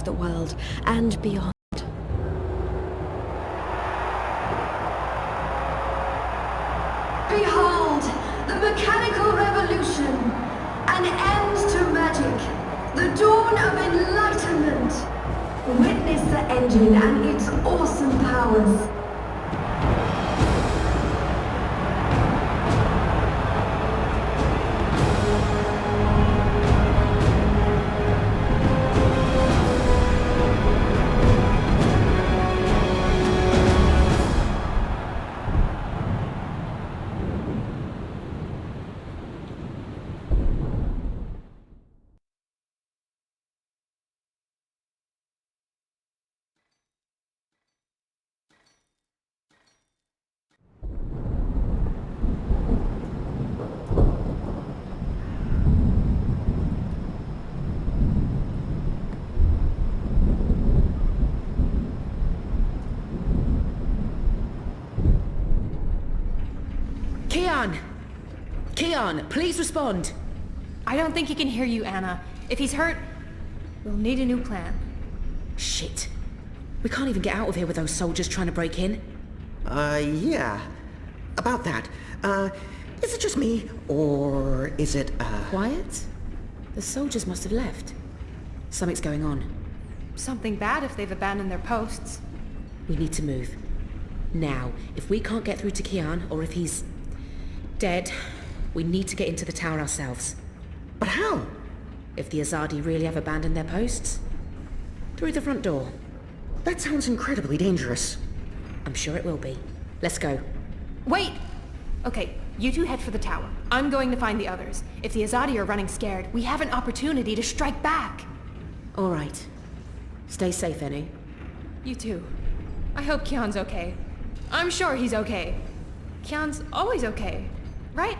the world and beyond. Behold, the mechanical revolution, an end to magic, the dawn of enlightenment. Witness the engine and its awesome powers. Keon, please respond. I don't think he can hear you, Anna. If he's hurt, we'll need a new plan. Shit. We can't even get out of here with those soldiers trying to break in. Yeah. About that. Is it just me, or is it, Quiet? The soldiers must have left. Something's going on. Something bad if they've abandoned their posts. We need to move. Now, if we can't get through to Keon, or if he's dead, we need to get into the tower ourselves. But how? If the Azadi really have abandoned their posts? Through the front door. That sounds incredibly dangerous. I'm sure it will be. Let's go. Wait! Okay, you two head for the tower. I'm going to find the others. If the Azadi are running scared, we have an opportunity to strike back. All right. Stay safe, Enu. You too. I hope Keon's okay. I'm sure he's okay. Keon's always okay, right?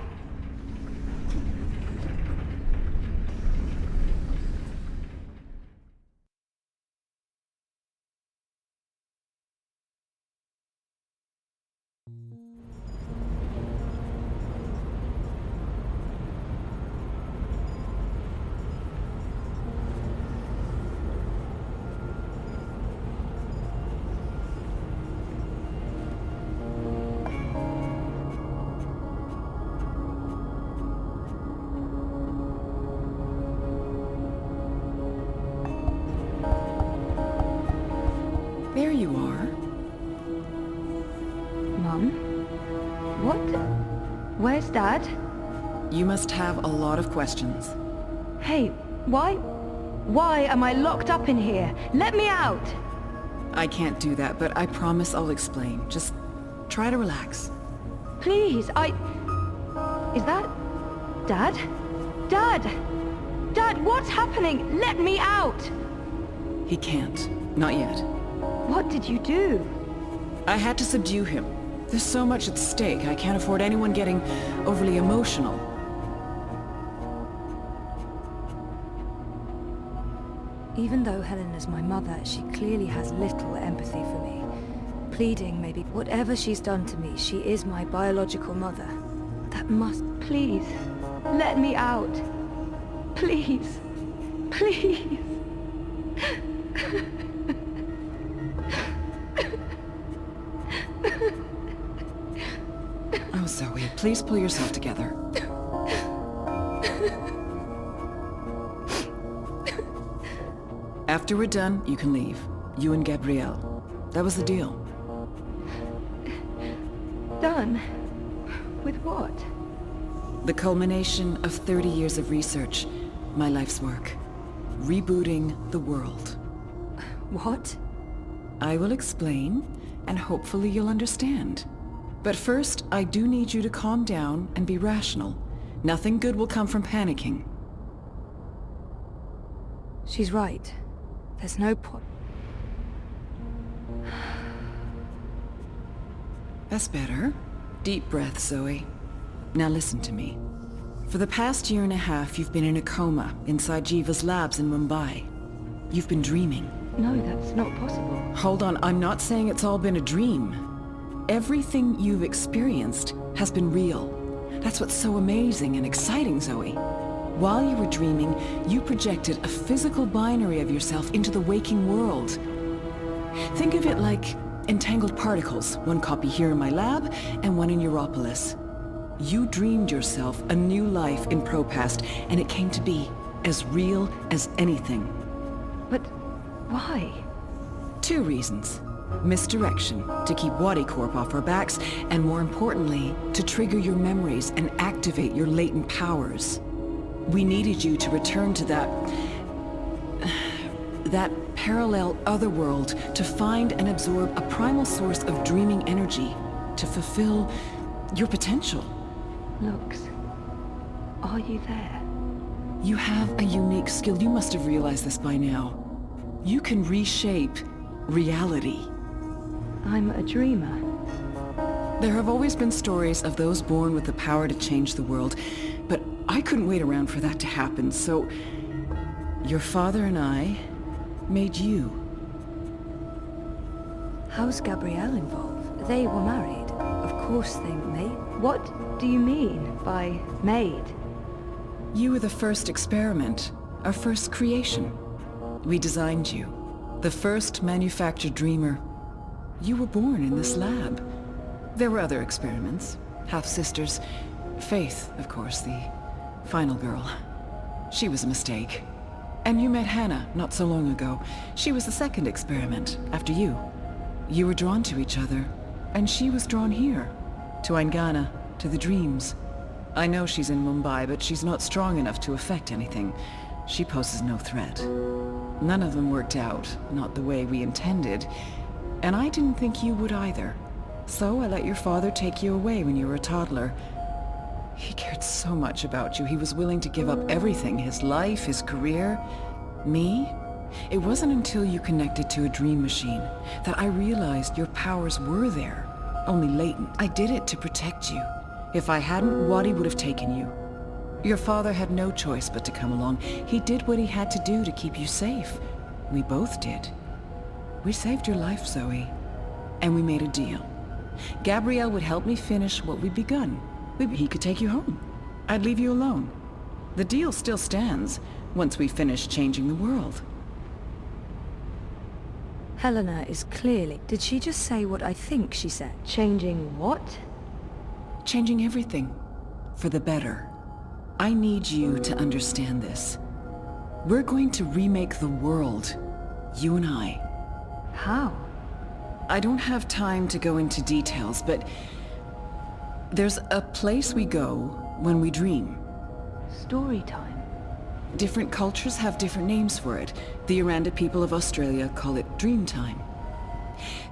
There you are. Mum? What? Where's Dad? You must have a lot of questions. Hey, why? Why am I locked up in here? Let me out! I can't do that, but I promise I'll explain. Just try to relax. Please, Is that... Dad? Dad! Dad, what's happening? Let me out! He can't. Not yet. What did you do? I had to subdue him. There's so much at stake, I can't afford anyone getting overly emotional. Even though Helena's my mother, she clearly has little empathy for me. Pleading, maybe. Whatever she's done to me, she is my biological mother. That must... Please, let me out. Please. Please. Oh, Zoe, please pull yourself together. After we're done, you can leave. You and Gabrielle. That was the deal. Done? With what? The culmination of 30 years of research. My life's work. Rebooting the world. What? I will explain, and hopefully you'll understand. But first, I do need you to calm down and be rational. Nothing good will come from panicking. She's right. There's no point. That's better. Deep breath, Zoe. Now listen to me. For the past year and a half, you've been in a coma inside Jiva's labs in Mumbai. You've been dreaming. No, that's not possible. Hold on, I'm not saying it's all been a dream. Everything you've experienced has been real. That's what's so amazing and exciting, Zoe. While you were dreaming, you projected a physical binary of yourself into the waking world. Think of it like entangled particles, one copy here in my lab and one in Europolis. You dreamed yourself a new life in ProPast, and it came to be as real as anything. But why? 2 reasons. Misdirection, to keep Wadi Corp off our backs, and more importantly, to trigger your memories and activate your latent powers. We needed you to return to that parallel otherworld, to find and absorb a primal source of dreaming energy, to fulfill your potential. Lux, are you there? You have a unique skill. You must have realized this by now. You can reshape reality. I'm a dreamer. There have always been stories of those born with the power to change the world, but I couldn't wait around for that to happen, so your father and I made you. How's Gabrielle involved? They were married. Of course they made. What do you mean by made? You were the first experiment, our first creation. We designed you, the first manufactured dreamer. You were born in this lab. There were other experiments, half-sisters. Faith, of course, the final girl. She was a mistake. And you met Hannah not so long ago. She was the second experiment, after you. You were drawn to each other, and she was drawn here, to ΑЙΝΓΑΝА, to the dreams. I know she's in Mumbai, but she's not strong enough to affect anything. She poses no threat. None of them worked out, not the way we intended. And I didn't think you would either. So I let your father take you away when you were a toddler. He cared so much about you. He was willing to give up everything, his life, his career. Me? It wasn't until you connected to a dream machine that I realized your powers were there, only latent. I did it to protect you. If I hadn't, Wadi would have taken you. Your father had no choice but to come along. He did what he had to do to keep you safe. We both did. We saved your life, Zoe. And we made a deal. Gabrielle would help me finish what we'd begun. He could take you home. I'd leave you alone. The deal still stands once we finish changing the world. Helena is clearly... Did she just say what I think she said? Changing what? Changing everything. For the better. I need you to understand this. We're going to remake the world. You and I. How? I don't have time to go into details, but there's a place we go when we dream. Story time. Different cultures have different names for it. The Aranda people of Australia call it dream time.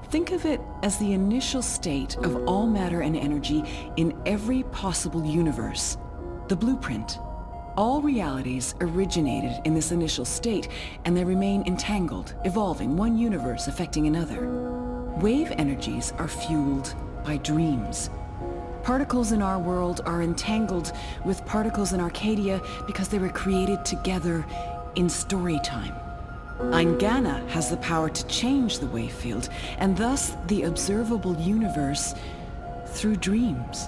Think of it as the initial state of all matter and energy in every possible universe. The blueprint. All realities originated in this initial state, and they remain entangled, evolving, one universe affecting another. Wave energies are fueled by dreams. Particles in our world are entangled with particles in Arcadia because they were created together in story time. ΑЙΝΓΑНА has the power to change the wave field, and thus the observable universe through dreams.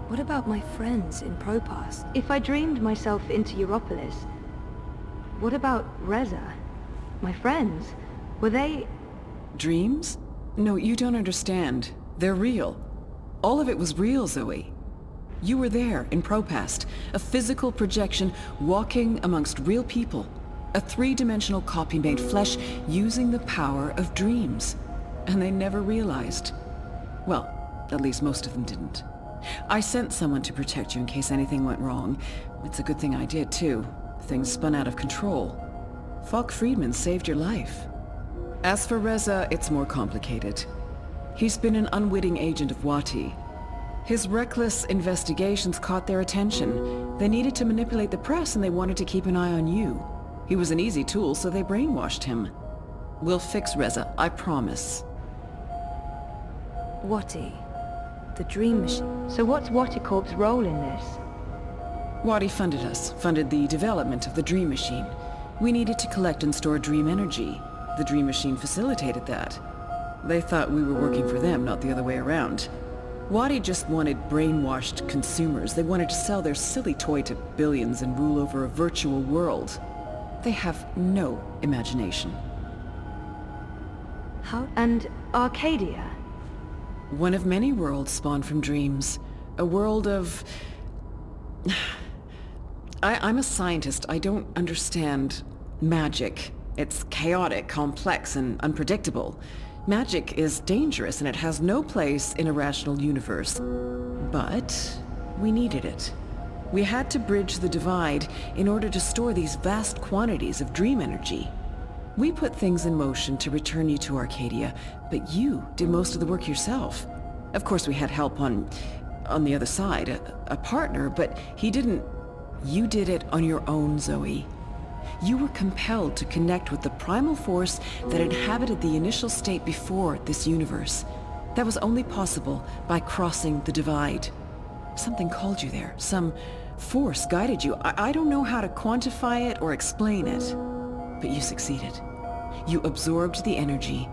What about my friends in ProPast? If I dreamed myself into Europolis, what about Reza? My friends? Were they... Dreams? No, you don't understand. They're real. All of it was real, Zoe. You were there in ProPast, a physical projection walking amongst real people. A 3-dimensional copy made flesh using the power of dreams. And they never realized. Well, at least most of them didn't. I sent someone to protect you in case anything went wrong. It's a good thing I did, too. Things spun out of control. Falk Friedman saved your life. As for Reza, it's more complicated. He's been an unwitting agent of Wati. His reckless investigations caught their attention. They needed to manipulate the press, and they wanted to keep an eye on you. He was an easy tool, so they brainwashed him. We'll fix Reza, I promise. Wati. The dream machine. So what's Wati Corp's role in this? Wati funded us, funded the development of the dream machine. We needed to collect and store dream energy. The dream machine facilitated that. They thought we were working for them, not the other way around. Wadi just wanted brainwashed consumers. They wanted to sell their silly toy to billions and rule over a virtual world. They have no imagination. How? And Arcadia? One of many worlds spawned from dreams. A world of... I'm a scientist. I don't understand magic. It's chaotic, complex, and unpredictable. Magic is dangerous and it has no place in a rational universe. But we needed it. We had to bridge the divide in order to store these vast quantities of dream energy. We put things in motion to return you to Arcadia, but you did most of the work yourself. Of course, we had help on the other side, a partner, but he didn't... You did it on your own, Zoe. You were compelled to connect with the primal force that inhabited the initial state before this universe. That was only possible by crossing the divide. Something called you there. Some force guided you. I don't know how to quantify it or explain it, but you succeeded. You absorbed the energy,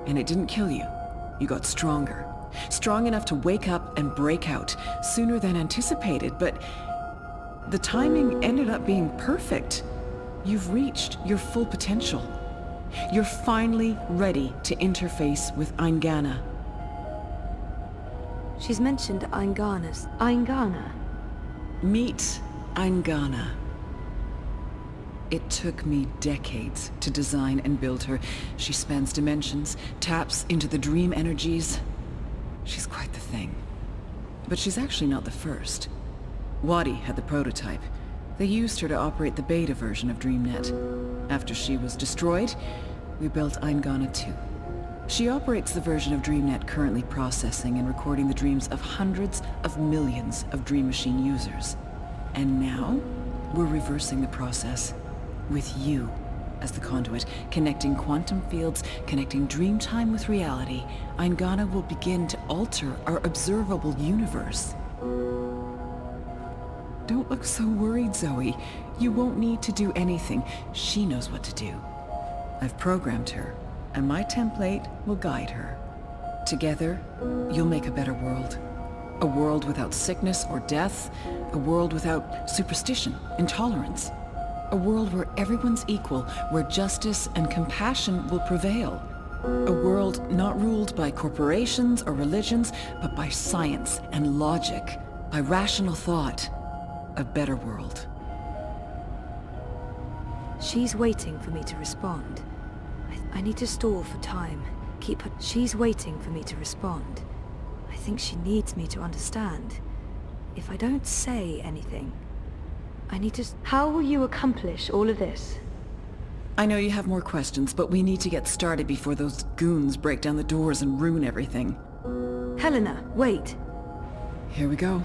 and it didn't kill you. You got stronger. Strong enough to wake up and break out sooner than anticipated, but the timing ended up being perfect. You've reached your full potential. You're finally ready to interface with ΑЙΝΓΑНА. She's mentioned ΑЙΝΓАNA's. ΑЙΝΓАNA? Meet ΑЙΝΓАNA. It took me decades to design and build her. She spans dimensions, taps into the dream energies. She's quite the thing. But she's actually not the first. Wadi had the prototype. They used her to operate the beta version of DreamNet. After she was destroyed, we built ΑЙΝΓАNA 2. She operates the version of DreamNet currently processing and recording the dreams of hundreds of millions of Dream Machine users. And now, we're reversing the process. With you as the conduit, connecting quantum fields, connecting dream time with reality, ΑЙΝΓАNA will begin to alter our observable universe. Don't look so worried, Zoe. You won't need to do anything. She knows what to do. I've programmed her, and my template will guide her. Together, you'll make a better world. A world without sickness or death. A world without superstition, intolerance. A world where everyone's equal, where justice and compassion will prevail. A world not ruled by corporations or religions, but by science and logic, by rational thought. A better world. She's waiting for me to respond. I need to stall for time. Keep her... She's waiting for me to respond. I think she needs me to understand. If I don't say anything, I need to... How will you accomplish all of this? I know you have more questions, but we need to get started before those goons break down the doors and ruin everything. Helena, wait. Here we go.